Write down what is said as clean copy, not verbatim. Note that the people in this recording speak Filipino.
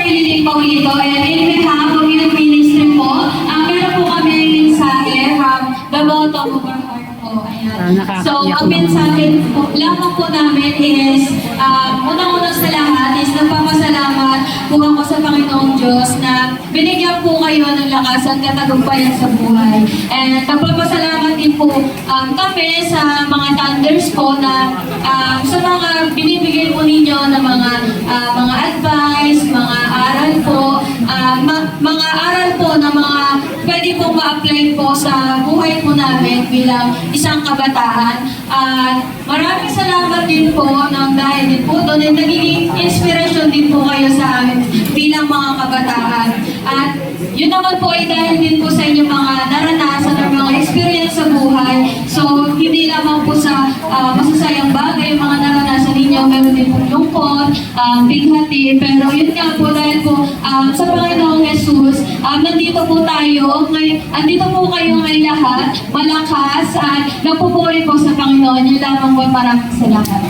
Lilith Paulito, and in behalf of youth ministry po, meron po kami mensahe about of our heart po. Ayan. So, ang mensahe po, lamang po namin is, unang-unang sa lahat is nagpapasalamat po ako sa Panginoong Diyos na binigyan po kayo ng lakas at katagumpayan sa buhay. And nagpapasalamat din po kami sa mga thunders po na sa mga binibigay po ninyo na mga advice, mga aral po, mga aral po na mga pwede po ma-apply po sa buhay po namin bilang isang kabataan. At maraming salamat din po ng dahil din po doon at nagiging inspirasyon din po kayo sa amin bilang mga kabataan. At yun naman po ay dahil din po sa inyong mga naranasan at mga experience sa buhay. So, hindi lamang po sa masasayang bagay yung mga naranasan ninyo, meron din po lungkot, bighati, pero yun nga po dahil po sa Panginoong Jesus, nandito po tayo, andito po kayo ngayon lahat, malakas at napupuri po sa Panginoon. Yun lamang po, maraming salamat.